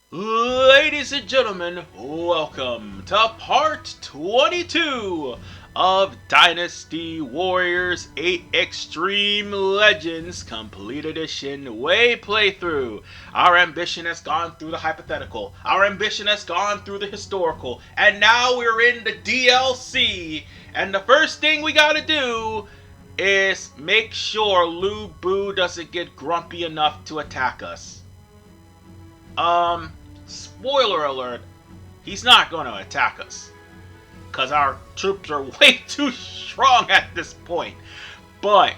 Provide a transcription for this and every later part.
Ladies and gentlemen, welcome to part 22 of Dynasty Warriors 8 Extreme Legends Complete Edition Way Playthrough. Our ambition has gone through the hypothetical, our ambition has gone through the historical, and now we're in the DLC. And the first thing we gotta do is make sure Lu Bu doesn't get grumpy enough to attack us. Spoiler alert, he's not going to attack us. Because our troops are way too strong at this point. But,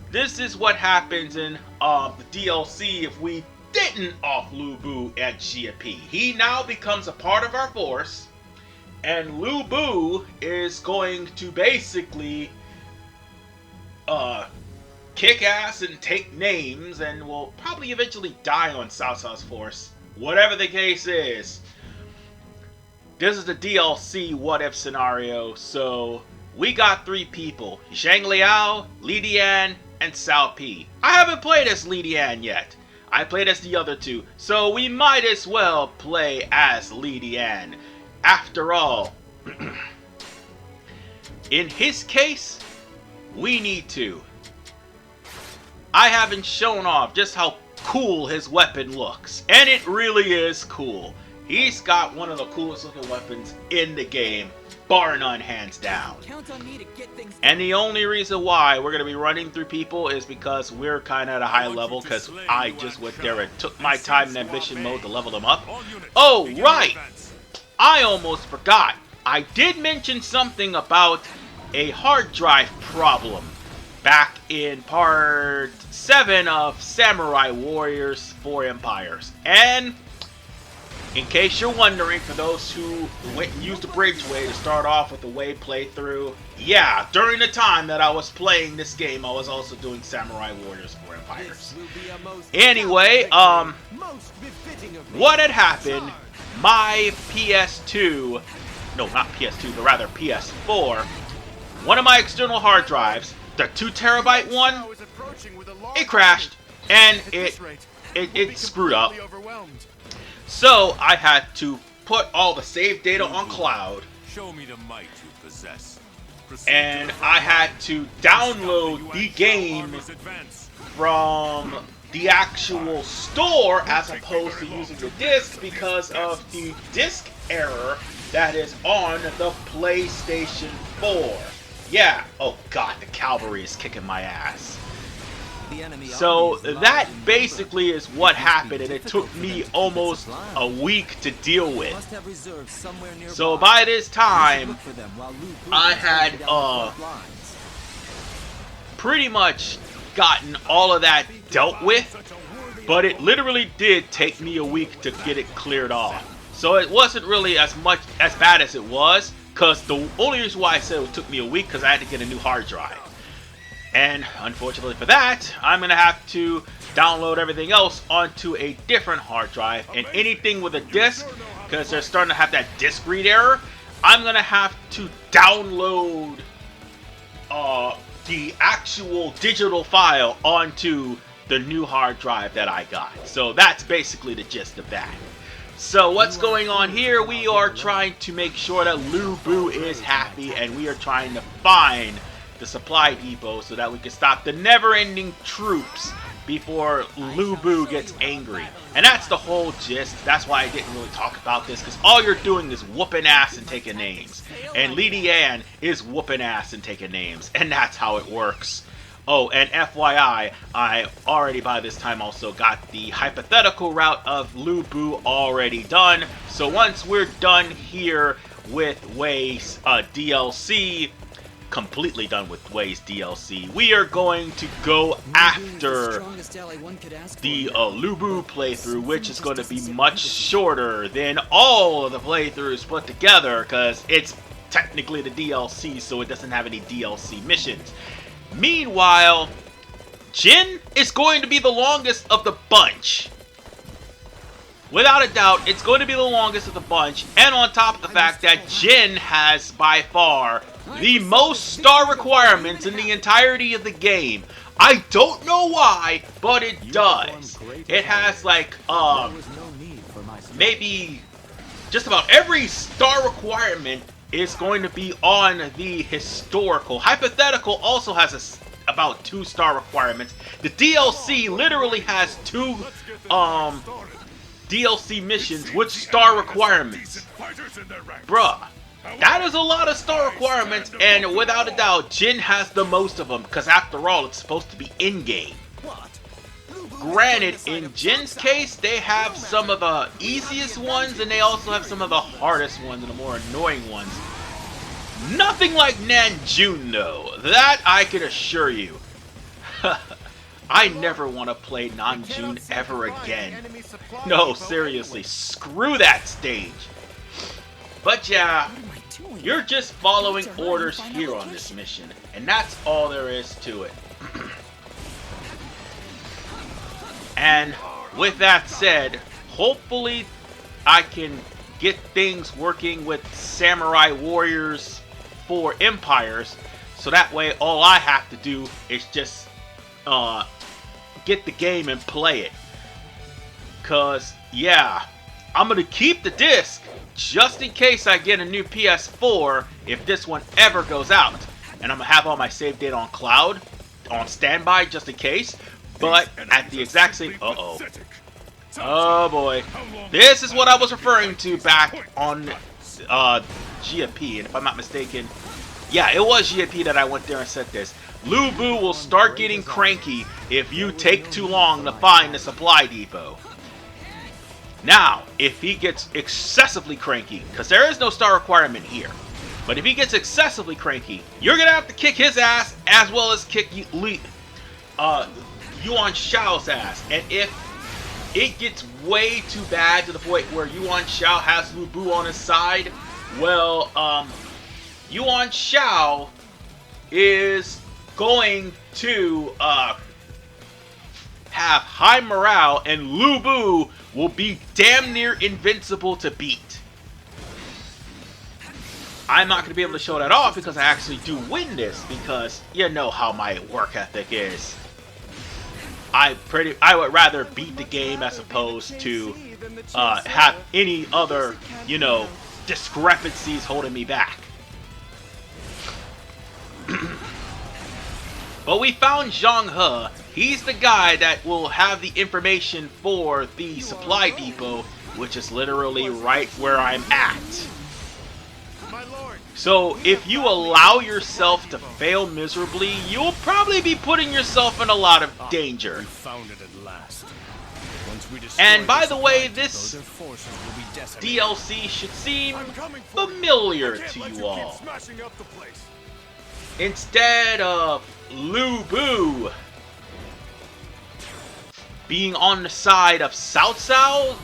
this is what happens in the DLC if we didn't off Lu Bu at GP. He now becomes a part of our force. And Lu Bu is going to basically kick ass and take names, and will probably eventually die on Cao Cao's force. Whatever the case is, this is the DLC what if scenario. So we got 3 people: Zhang Liao, Li Dian, and Cao Pi. I haven't played as Li Dian yet. I played as the other 2, so we might as well play as Li Dian. After all, in his case, we need to. I haven't shown off just how cool his weapon looks, and it really is cool. He's got one of the coolest looking weapons in the game, bar none, hands down. And the only reason why we're going to be running through people is because we're kind of at a high level, because I just went there and took my time in ambition mode to level them up. Oh, right! I almost forgot. I did mention something about a hard drive problem back in part 7 of Samurai Warriors 4 Empires. And in case you're wondering, for those who went and used the Bridgeway to start off with the Way playthrough, yeah, during the time that I was playing this game, I was also doing Samurai Warriors 4 Empires. Anyway, what had happened, my PS2, no, not PS2, but rather PS4, one of my external hard drives, the 2TB one, it crashed, and it screwed up. So I had to put all the save data on cloud, and I had to download the game from the actual store as opposed to using the disc because of the disc error that is on the PlayStation 4. Yeah, oh god, the cavalry is kicking my ass. So that basically is what happened, and it took me almost a week to deal with. So by this time, I had pretty much gotten all of that dealt with, but it literally did take me a week to get it cleared off. So it wasn't really as bad as it was, because the only reason why I said it took me a week because I had to get a new hard drive. And unfortunately for that, I'm going to have to download everything else onto a different hard drive. And anything with a disc, because they're starting to have that disc read error, I'm going to have to download the actual digital file onto the new hard drive that I got. So that's basically the gist of that. So what's going on here? We are trying to make sure that Lu Bu is happy, and we are trying to find the supply depot so that we can stop the never-ending troops before Lu Bu gets angry. And that's the whole gist. That's why I didn't really talk about this, because all you're doing is whooping ass and taking names. And Li Dian is whooping ass and taking names. And that's how it works. Oh, and FYI, I already by this time also got the hypothetical route of Lu Bu already done. So once we're done here with Wei's DLC, completely done with Wei's DLC, we are going to go after the Lu Bu playthrough, which is going to be much shorter than all of the playthroughs put together, because it's technically the DLC, so it doesn't have any DLC missions. Meanwhile, Jin is going to be the longest of the bunch. Without a doubt, it's going to be the longest of the bunch, and on top of the fact that Jin has by far the most star requirements in the entirety of the game. I don't know why, but it does. It has like maybe just about every star requirement is going to be on the historical. Hypothetical also has about 2 star requirements. The DLC literally has 2 DLC missions with star requirements. Bruh, that is a lot of star requirements, and without a doubt, Jin has the most of them, because after all, it's supposed to be in-game. Granted, in Jin's case, they have some of the easiest ones, and they also have some of the hardest ones and the more annoying ones. Nothing like Nanjun, though. That I can assure you. I never want to play Nanjun ever again. No, seriously, screw that stage. But yeah, you're just following orders here on this mission, and that's all there is to it. And with that said, hopefully I can get things working with Samurai Warriors for Empires, so that way all I have to do is just get the game and play it. Cause yeah, I'm gonna keep the disc just in case I get a new PS4 if this one ever goes out, and I'm gonna have all my save data on cloud on standby just in case. But at the exact same oh boy, this is what I was referring to back on GFP, and if I'm not mistaken, yeah, it was GFP that I went there and said this. Lu Bu will start getting cranky if you take too long to find the supply depot. Now, if he gets excessively cranky, because there is no star requirement here, but if he gets excessively cranky, you're gonna have to kick his ass as well as kick Yuan Shao's ass. And if it gets way too bad to the point where Yuan Shao has Lu Bu on his side, well, Yuan Shao is going to have high morale, and Lu Bu will be damn near invincible to beat. I'm not going to be able to show that off because I actually do win this, because you know how my work ethic is. I would rather beat the game as opposed to have any other, you know, discrepancies holding me back. But we found Zhang He. He's the guy that will have the information for the supply depot, which is literally right where I'm at. So if you allow yourself to fail miserably, you'll probably be putting yourself in a lot of danger. And by the way, this DLC should seem familiar to you all. Instead of Lu Bu being on the side of Cao Cao,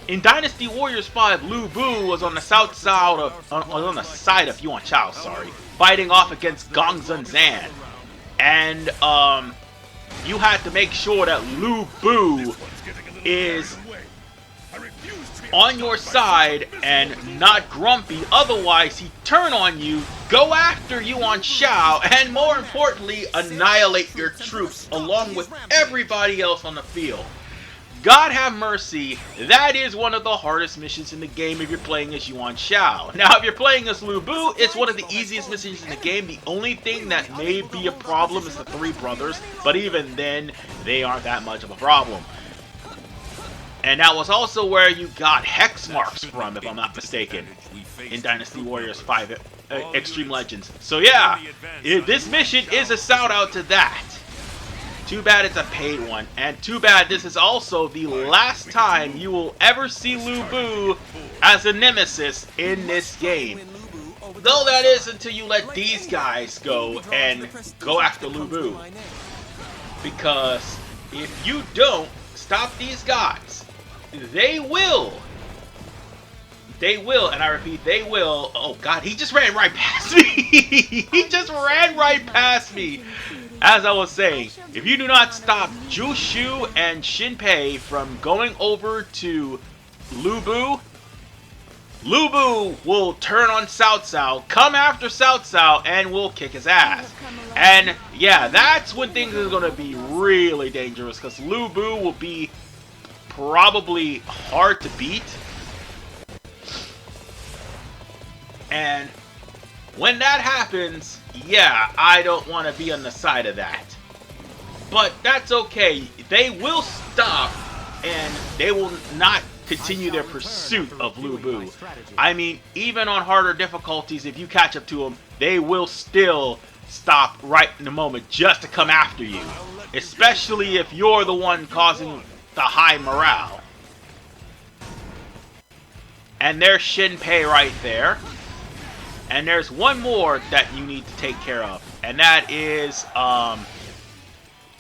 in Dynasty Warriors 5, Lu Bu was on the side of Yuan Shao, sorry, fighting off against Gongsun Zan. And you had to make sure that Lu Bu is on your side and not grumpy, otherwise he'd turn on you, go after Yuan Shao, and more importantly, annihilate your troops along with everybody else on the field. God have mercy, that is one of the hardest missions in the game if you're playing as Yuan Shao. Now, if you're playing as Lu Bu, it's one of the easiest missions in the game. The only thing that may be a problem is the 3 brothers, but even then, they aren't that much of a problem. And that was also where you got hex marks from, if I'm not mistaken, in Dynasty Warriors 5 Xtreme Legends. So yeah, this mission is a shout out to that. Too bad it's a paid one, and too bad this is also the last time you will ever see Lu Bu as a nemesis in this game. Though that is until you let these guys go and go after Lu Bu. Because if you don't stop these guys, they will, and I repeat, they will. Oh god, he just ran right past me. He just ran right past me. As I was saying, if you do not stop Zhu Shu and Xin Pei from going over to Lu Bu, Lu Bu will turn on Cao Cao, come after Cao Cao, and will kick his ass. And yeah, that's when things are going to be really dangerous, because Lu Bu will be probably hard to beat. And when that happens, yeah, I don't want to be on the side of that. But that's okay. They will stop, and they will not continue their pursuit of Lu Bu. I mean, even on harder difficulties, if you catch up to them, they will still stop right in the moment just to come after you. Especially if you're the one causing the high morale. And there's Shinpei right there. And there's one more that you need to take care of. And that is,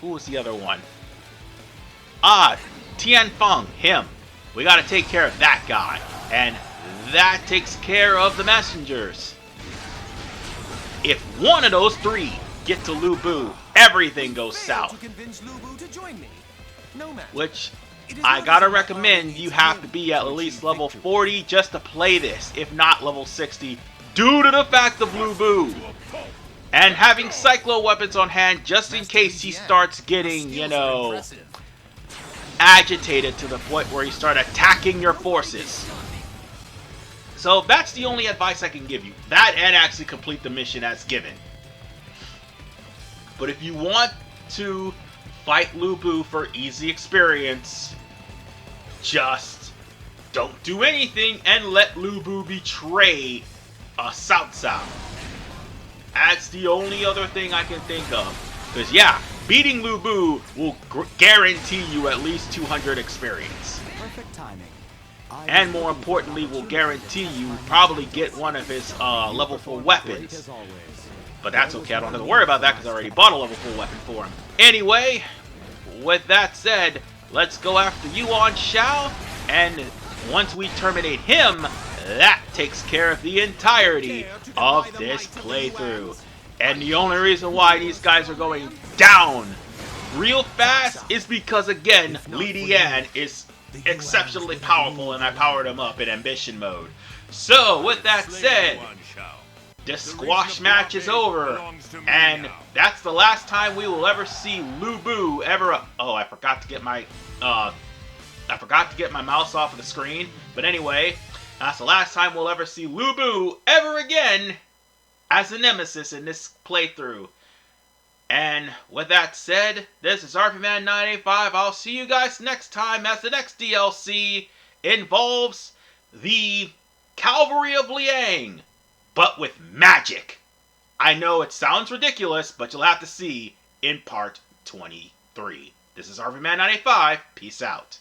who was the other one? Tianfeng, him. We gotta take care of that guy. And that takes care of the messengers. If one of those three get to Lu Bu, everything goes south. Which, I gotta recommend you have to be at least level 40 just to play this, if not level 60, due to the fact of Lu Bu. And having Cyclo weapons on hand just in case he starts getting, you know, agitated to the point where he starts attacking your forces. So that's the only advice I can give you. That and actually complete the mission as given. But if you want to fight Lu Bu for easy experience, just don't do anything and let Lu Bu betray Cao Cao. That's the only other thing I can think of. Because yeah, beating Lu Bu will guarantee you at least 200 experience. Perfect timing. And more importantly, will guarantee you probably get one of his level 4 weapons. But that's okay, I don't have to worry about that because I already bought a level 4 weapon for him. Anyway, with that said, let's go after Yuan Shao, and once we terminate him, that takes care of the entirety of this playthrough. And the only reason why these guys are going down real fast is because, again, Li Dian is exceptionally powerful and I powered him up in ambition mode. So, with that said, this squash match is over, and that's the last time we will ever see Lu Bu ever. Oh, I forgot to get my mouse off of the screen. But anyway, that's the last time we'll ever see Lu Bu ever again as a nemesis in this playthrough. And with that said, this is RPMan985. I'll see you guys next time as the next DLC involves the Cavalry of Liang, but with magic. I know it sounds ridiculous, but you'll have to see in part 23. This is RPMan985. Peace out.